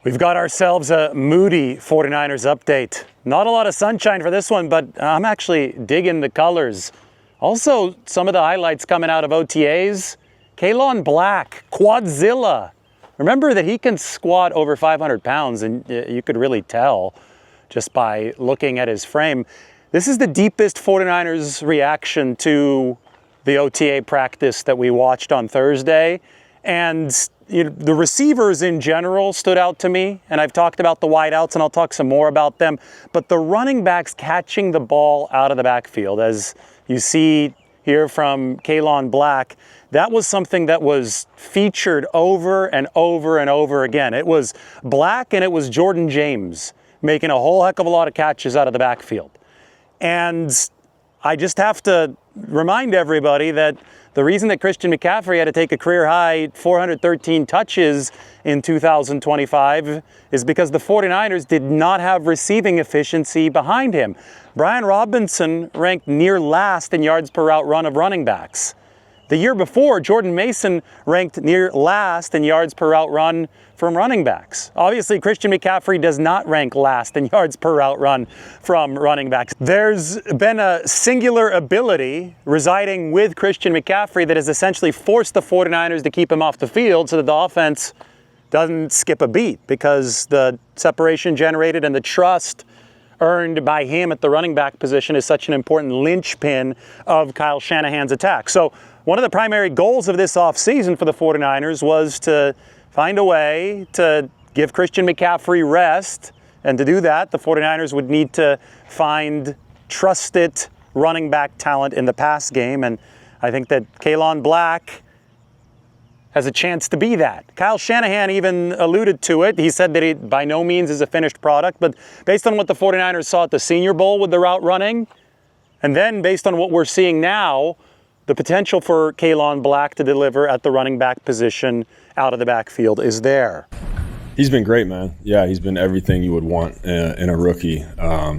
We've got ourselves a moody 49ers update. Not a lot of sunshine for this one, but I'm actually digging the colors. Also, some of the highlights coming out of OTAs. Kaelon Black, Quadzilla. Remember that he can squat over 500 pounds, and you could really tell just by looking at his frame. This is the deepest 49ers reaction to the OTA practice that we watched on Thursday. And the receivers in general stood out to me, and I've talked about the wideouts, and I'll talk some more about them. But the running backs catching the ball out of the backfield, as you see here from Kaelon Black, that was something that was featured over and over and over again. It was Black and it was Jordan James making a whole heck of a lot of catches out of the backfield. And I just have to remind everybody that the reason that Christian McCaffrey had to take a career-high 413 touches in 2025 is because the 49ers did not have receiving efficiency behind him. Brian Robinson ranked near last in yards per route run of running backs. The year before, Jordan Mason ranked near last in yards per route run from running backs. Obviously, Christian McCaffrey does not rank last in yards per route run from running backs. There's been a singular ability residing with Christian McCaffrey that has essentially forced the 49ers to keep him off the field so that the offense doesn't skip a beat, because the separation generated and the trust earned by him at the running back position is such an important linchpin of Kyle Shanahan's attack. So one of the primary goals of this offseason for the 49ers was to find a way to give Christian McCaffrey rest. And to do that, the 49ers would need to find trusted running back talent in the pass game. And I think that Kaelon Black has a chance to be that. Kyle Shanahan even alluded to it. He said that it by no means is a finished product, but based on what the 49ers saw at the Senior Bowl with the route running, and then based on what we're seeing now, the potential for Kaelon Black to deliver at the running back position out of the backfield is there. He's been great, man. Yeah, he's been everything you would want in a rookie.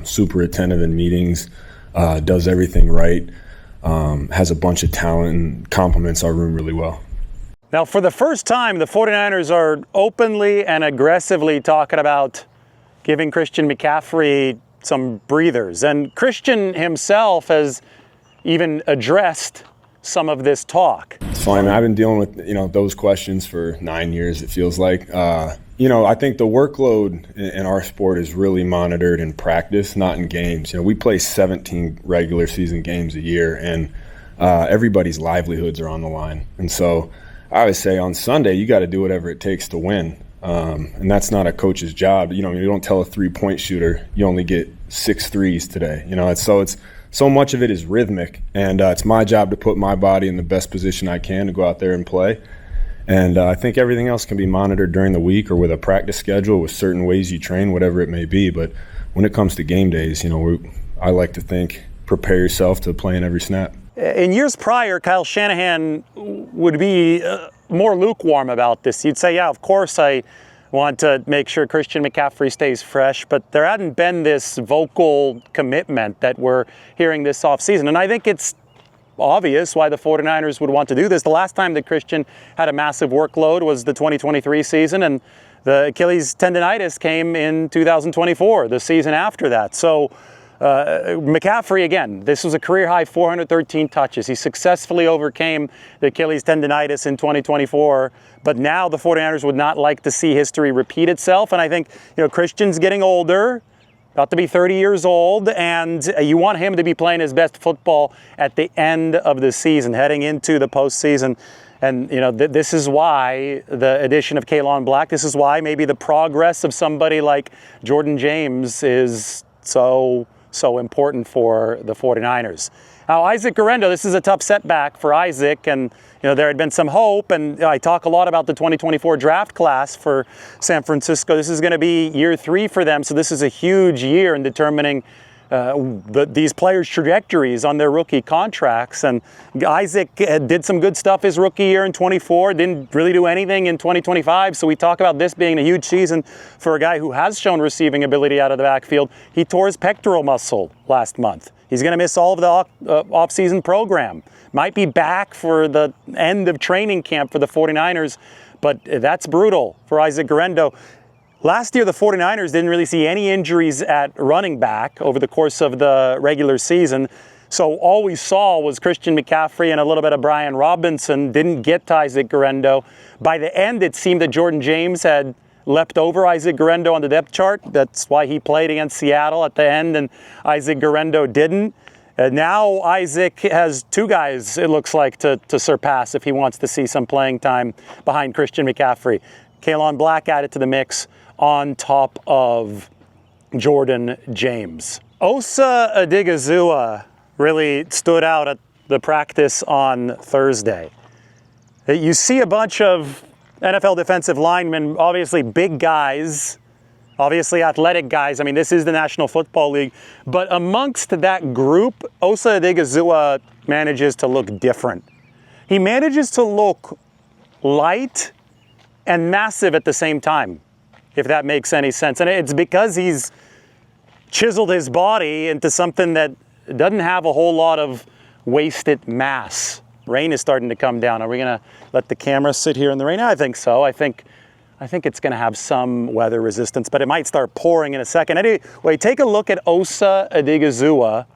Super attentive in meetings, does everything right, has a bunch of talent, and complements our room really well. Now, for the first time, the 49ers are openly and aggressively talking about giving Christian McCaffrey some breathers. And Christian himself has even addressed some of this talk. It's fine. I've been dealing with, those questions for 9 years, it feels like. I think the workload in our sport is really monitored in practice, not in games. We play 17 regular season games a year, and everybody's livelihoods are on the line. And so I would say on Sunday, you got to do whatever it takes to win. And that's not a coach's job. You don't tell a three-point shooter, you only get 6 threes today. It's so much of it is rhythmic, and it's my job to put my body in the best position I can to go out there and play. And I think everything else can be monitored during the week or with a practice schedule with certain ways you train, whatever it may be. But when it comes to game days, I like to think prepare yourself to play in every snap. In years prior, Kyle Shanahan would be more lukewarm about this. He'd say, yeah, of course I want to make sure Christian McCaffrey stays fresh, but there hadn't been this vocal commitment that we're hearing this offseason. And I think it's obvious why the 49ers would want to do this. The last time that Christian had a massive workload was the 2023 season, and the Achilles tendonitis came in 2024, the season after that. So McCaffrey, again, this was a career-high 413 touches. He successfully overcame the Achilles tendonitis in 2024, but now the 49ers would not like to see history repeat itself. And I think, Christian's getting older, about to be 30 years old, and you want him to be playing his best football at the end of the season, heading into the postseason. And, this is why the addition of Kaelon Black, this is why maybe the progress of somebody like Jordan James is so important for the 49ers. Now, Isaac Guerendo, this is a tough setback for Isaac, and there had been some hope, and I talk a lot about the 2024 draft class for San Francisco. This is going to be year 3 for them, so this is a huge year in determining these players' trajectories on their rookie contracts. And Isaac did some good stuff his rookie year in 24, didn't really do anything in 2025. So we talk about this being a huge season for a guy who has shown receiving ability out of the backfield. He tore his pectoral muscle last month. He's going to miss all of the off-season program. Might be back for the end of training camp for the 49ers, but that's brutal for Isaac Guerendo. Last year, the 49ers didn't really see any injuries at running back over the course of the regular season. So all we saw was Christian McCaffrey and a little bit of Brian Robinson. Didn't get to Isaac Guerendo. By the end, it seemed that Jordan James had leapt over Isaac Guerendo on the depth chart. That's why he played against Seattle at the end, and Isaac Guerendo didn't. Now Isaac has two guys, it looks like, to surpass if he wants to see some playing time behind Christian McCaffrey. Kaelon Black added to the mix on top of Jordan James. Osa Odighizuwa really stood out at the practice on Thursday. You see a bunch of NFL defensive linemen, obviously big guys, obviously athletic guys. I mean, this is the National Football League. But amongst that group, Osa Odighizuwa manages to look different. He manages to look light and massive at the same time, if that makes any sense. And it's because he's chiseled his body into something that doesn't have a whole lot of wasted mass. Rain is starting to come down. Are we going to let the camera sit here in the rain? I think so. I think it's going to have some weather resistance, but it might start pouring in a second. Anyway, take a look at Osa Odighizuwa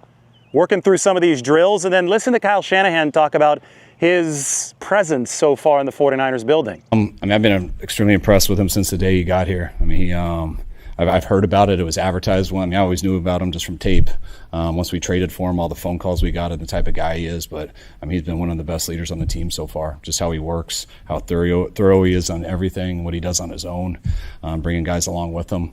working through some of these drills, and then listen to Kyle Shanahan talk about his presence so far in the 49ers building. I've been extremely impressed with him since the day he got here. I mean, I've heard about it. It was advertised when I always knew about him just from tape. Once we traded for him, all the phone calls we got and the type of guy he is. But I mean, he's been one of the best leaders on the team so far. Just how he works, how thorough he is on everything, what he does on his own, bringing guys along with him.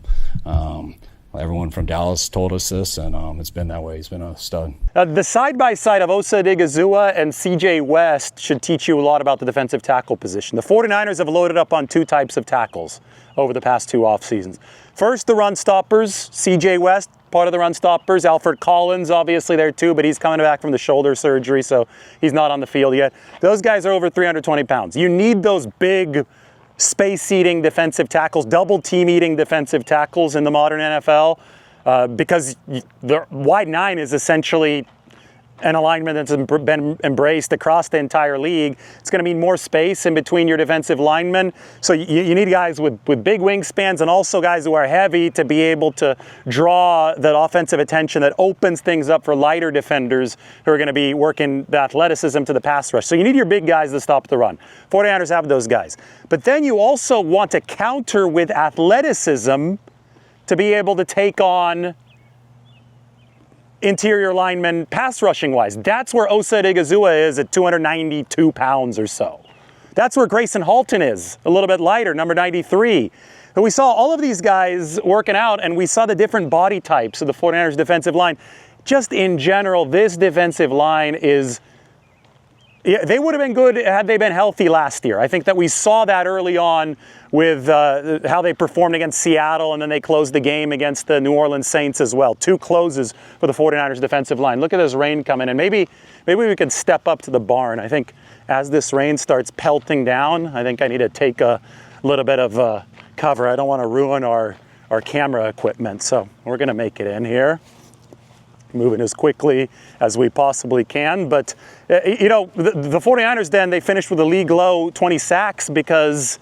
Everyone from Dallas told us this, and it's been that way. He's been a stud. The side-by-side of Osa Odighizuwa and CJ West should teach you a lot about the defensive tackle position. The 49ers have loaded up on two types of tackles over the past two off seasons. First, the run stoppers. CJ West, part of the run stoppers. Alfred Collins, obviously there too, but he's coming back from the shoulder surgery, so he's not on the field yet. Those guys are over 320 pounds. You need those big space-eating defensive tackles, double-team-eating defensive tackles in the modern NFL because the wide nine is essentially an alignment that's been embraced across the entire league. It's going to mean more space in between your defensive linemen. So you need guys with big wingspans and also guys who are heavy to be able to draw that offensive attention that opens things up for lighter defenders who are going to be working the athleticism to the pass rush. So you need your big guys to stop the run. 49ers have those guys. But then you also want to counter with athleticism to be able to take on interior linemen pass rushing wise. That's where Osa Odighizuwa is at 292 pounds or so. That's where Grayson Halton is, a little bit lighter, number 93. But we saw all of these guys working out, and we saw the different body types of the 49ers defensive line. Just in general, this defensive line is, they would have been good had they been healthy last year. I think that we saw that early on with how they performed against Seattle, and then they closed the game against the New Orleans Saints as well. Two closes for the 49ers defensive line. Look at this rain coming in. Maybe we could step up to the barn. I think as this rain starts pelting down, I think I need to take a little bit of cover. I don't want to ruin our camera equipment, so we're going to make it in here. Moving as quickly as we possibly can. But, the 49ers then, they finished with a league low 20 sacks because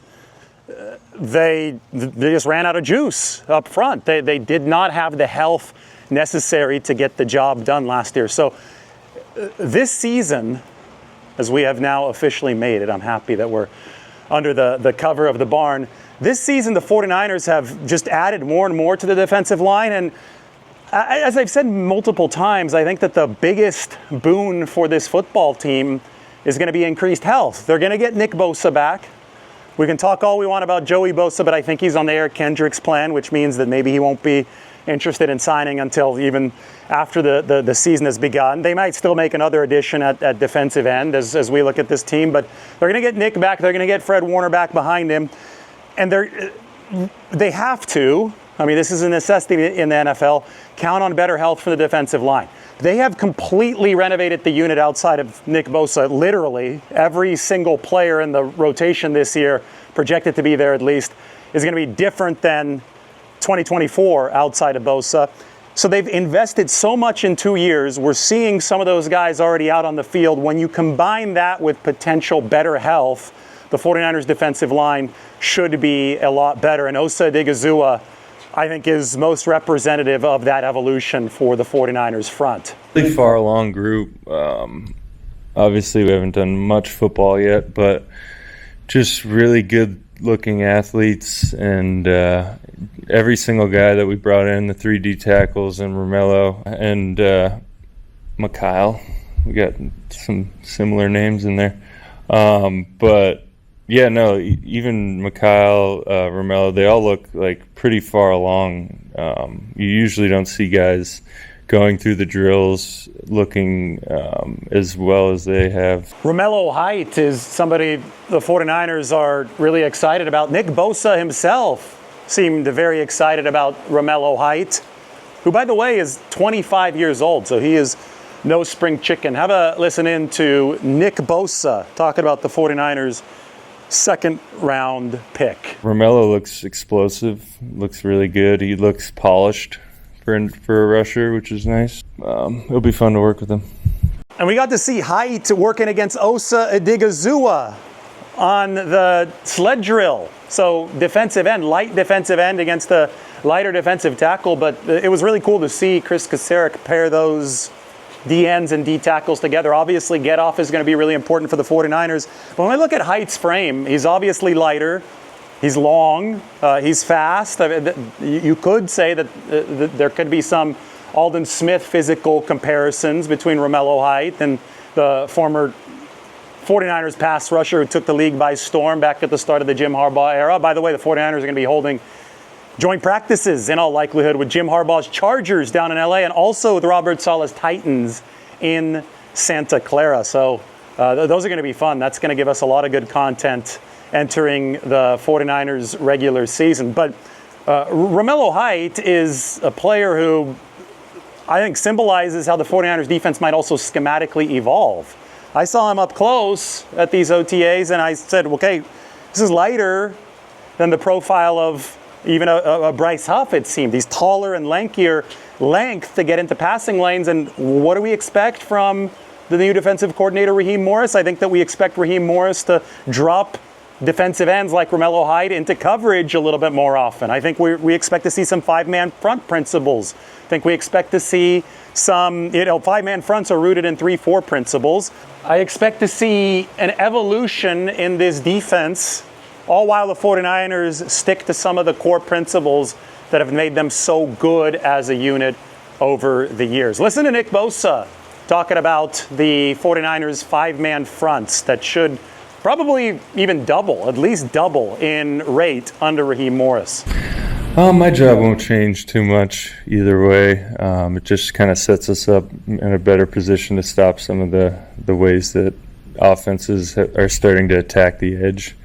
they just ran out of juice up front. They did not have the health necessary to get the job done last year. So this season, as we have now officially made it, I'm happy that we're under the cover of the barn. This season, the 49ers have just added more and more to the defensive line. And as I've said multiple times, I think that the biggest boon for this football team is going to be increased health. They're going to get Nick Bosa back. We can talk all we want about Joey Bosa, but I think he's on the Eric Kendricks plan, which means that maybe he won't be interested in signing until even after the season has begun. They might still make another addition at defensive end as we look at this team, but they're going to get Nick back. They're going to get Fred Warner back behind him. And they have to, I mean, this is a necessity in the NFL, count on better health for the defensive line. They have completely renovated the unit outside of Nick Bosa, literally. Every single player in the rotation this year, projected to be there at least, is going to be different than 2024 outside of Bosa. So they've invested so much in 2 years. We're seeing some of those guys already out on the field. When you combine that with potential better health the 49ers defensive line should be a lot better. And Osa Odighizuwa, I think, is most representative of that evolution for the 49ers front. Really far along group. Obviously, we haven't done much football yet, but just really good looking athletes, and every single guy that we brought in, the 3D tackles and Romelo and Mikhail, we got some similar names in there. But yeah, no, even Mikhail, Romelo, they all look like pretty far along. You usually don't see guys going through the drills looking as well as they have. Romelo Height is somebody the 49ers are really excited about. Nick Bosa himself seemed very excited about Romelo Height, who, by the way, is 25 years old, so he is no spring chicken. Have a listen in to Nick Bosa talking about the 49ers' second-round pick. Romelo looks explosive, looks really good. He looks polished for a rusher, which is nice. It'll be fun to work with him. And we got to see Height working against Osa Odighizuwa on the sled drill. So defensive end, light defensive end against the lighter defensive tackle. But it was really cool to see Chris Kaserik pair those D ends and D tackles together. Obviously, get off is going to be really important for the 49ers. But when I look at Height's frame, he's obviously lighter. He's long, he's fast. You could say that there could be some Aldon Smith physical comparisons between Romelo Height and the former 49ers pass rusher who took the league by storm back at the start of the Jim Harbaugh era. By the way, the 49ers are going to be holding joint practices in all likelihood with Jim Harbaugh's Chargers down in LA and also with Robert Saleh's Titans in Santa Clara. So those are going to be fun. That's going to give us a lot of good content entering the 49ers regular season. But Romelo Height is a player who I think symbolizes how the 49ers defense might also schematically evolve. I saw him up close at these OTAs and I said, okay, this is lighter than the profile of even a Bryce Huff, it seemed. He's taller and lankier length to get into passing lanes. And what do we expect from the new defensive coordinator, Raheem Morris? I think that we expect Raheem Morris to drop defensive ends like Romelo Height into coverage a little bit more often. I think we expect to see some five-man front principles. I think we expect to see some, five-man fronts are rooted in 3-4 principles. I expect to see an evolution in this defense, all while the 49ers stick to some of the core principles that have made them so good as a unit over the years. Listen to Nick Bosa talking about the 49ers five-man fronts that should probably even double, at least double in rate under Raheem Morris. My job won't change too much either way. It just kind of sets us up in a better position to stop some of the ways that offenses are starting to attack the edge.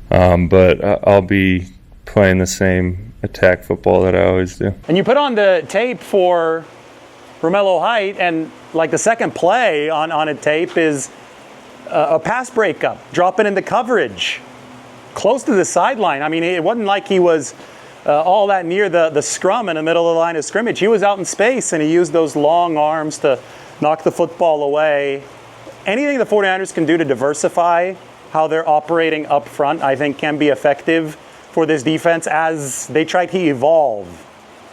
But I'll be playing the same attack football that I always do. And you put on the tape for Romelo Height, and like the second play on a tape is a pass breakup, dropping into coverage, close to the sideline. I mean, it wasn't like he was all that near the scrum in the middle of the line of scrimmage. He was out in space, and he used those long arms to knock the football away. Anything the 49ers can do to diversify how they're operating up front, I think can be effective for this defense as they try to evolve,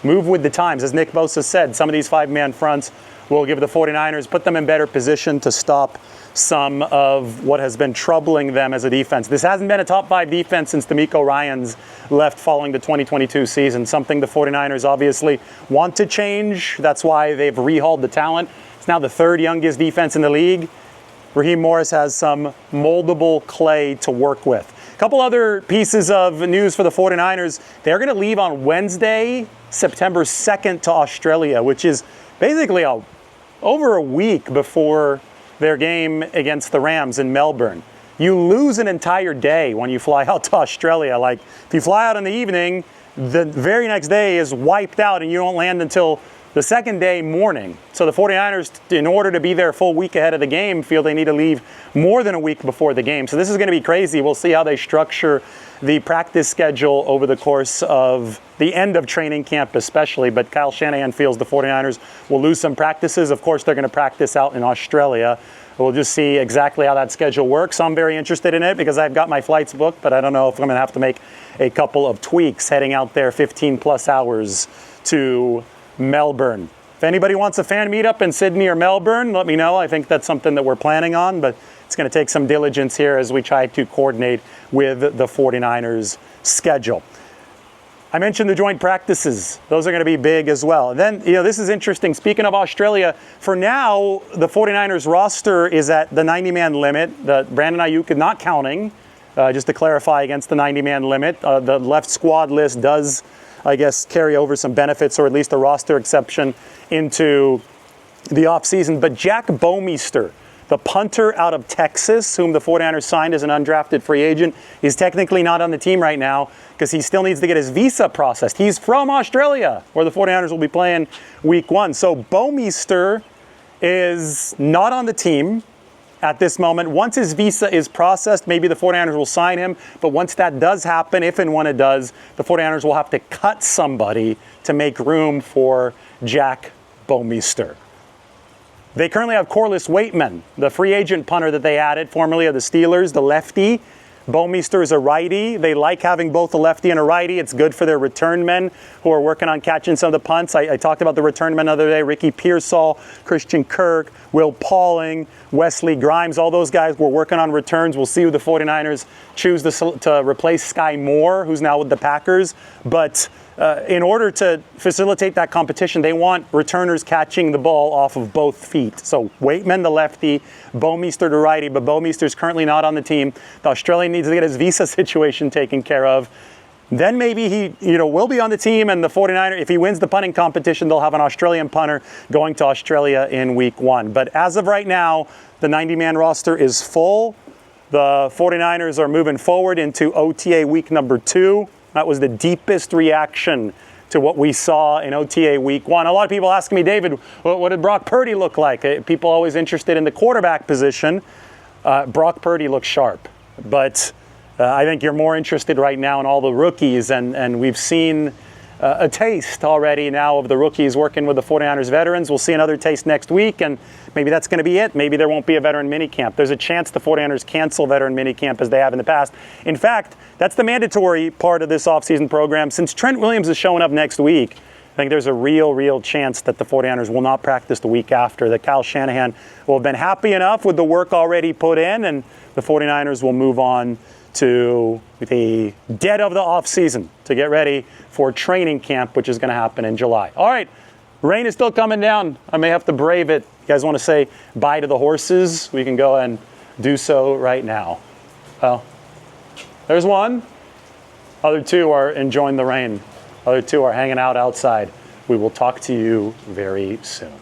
move with the times. As Nick Bosa said, some of these five-man fronts will give the 49ers, put them in better position to stop some of what has been troubling them as a defense. This hasn't been a top five defense since D'Amico Ryans left following the 2022 season, something the 49ers obviously want to change. That's why they've rehauled the talent. It's now the third youngest defense in the league. Raheem Morris has some moldable clay to work with. A couple other pieces of news for the 49ers. They're going to leave on Wednesday, September 2nd to Australia, which is basically over a week before their game against the Rams in Melbourne. You lose an entire day when you fly out to Australia. Like, if you fly out in the evening, the very next day is wiped out and you don't land until the second day morning. So the 49ers, in order to be there a full week ahead of the game, feel they need to leave more than a week before the game. So this is going to be crazy. We'll see how they structure the practice schedule over the course of the end of training camp especially. But Kyle Shanahan feels the 49ers will lose some practices. Of course, they're going to practice out in Australia. we'll just see exactly how that schedule works. I'm very interested in it because I've got my flights booked, but I don't know if I'm going to have to make a couple of tweaks heading out there 15 plus hours to Melbourne. If anybody wants a fan meetup in Sydney or Melbourne, let me know. I think that's something that we're planning on, but it's going to take some diligence here as we try to coordinate with the 49ers schedule. I mentioned the joint practices. Those are going to be big as well. And then, this is interesting. Speaking of Australia, for now, the 49ers roster is at the 90-man limit. The Brandon Aiyuk is not counting, just to clarify, against the 90-man limit. The left squad list does, I guess, carry over some benefits, or at least a roster exception, into the offseason. But Jack Bouwmeester, the punter out of Texas, whom the 49ers signed as an undrafted free agent, is technically not on the team right now because he still needs to get his visa processed. He's from Australia, where the 49ers will be playing week 1. So Bouwmeester is not on the team at this moment. Once his visa is processed, maybe the 49ers will sign him. But once that does happen, if and when it does, the 49ers will have to cut somebody to make room for Jack Bouwmeester. They currently have Corliss Waitman, the free agent punter that they added, formerly of the Steelers, the lefty. Bouwmeester is a righty. They like having both a lefty and a righty. It's good for their return men who are working on catching some of the punts. I talked about the return men the other day. Ricky Pearsall, Christian Kirk, Will Pauling, Wesley Grimes. All those guys were working on returns. We'll see who the 49ers choose to replace Sky Moore, who's now with the Packers. But in order to facilitate that competition, they want returners catching the ball off of both feet. So Waitman, the lefty, Bouwmeester, the righty, but Bouwmeester's currently not on the team. The Australian needs to get his visa situation taken care of. Then maybe he will be on the team, and the 49ers, if he wins the punting competition, they'll have an Australian punter going to Australia in week 1. But as of right now, the 90-man roster is full. The 49ers are moving forward into OTA week number 2. That was the deepest reaction to what we saw in OTA week 1. A lot of people asking me, David, what did Brock Purdy look like? People always interested in the quarterback position. Brock Purdy looks sharp, but I think you're more interested right now in all the rookies, and we've seen a taste already now of the rookies working with the 49ers veterans. We'll see another taste next week, and maybe that's going to be it. Maybe there won't be a veteran minicamp. There's a chance the 49ers cancel veteran minicamp as they have in the past. In fact, that's the mandatory part of this offseason program. Since Trent Williams is showing up next week, I think there's a real chance that the 49ers will not practice the week after, that Kyle Shanahan will have been happy enough with the work already put in, and the 49ers will move on to the dead of the offseason to get ready for training camp, which is going to happen in July. All right, rain is still coming down. I may have to brave it. You guys want to say bye to the horses? We can go and do so right now. Well, there's one. Other 2 are enjoying the rain. Other 2 are hanging out outside. We will talk to you very soon.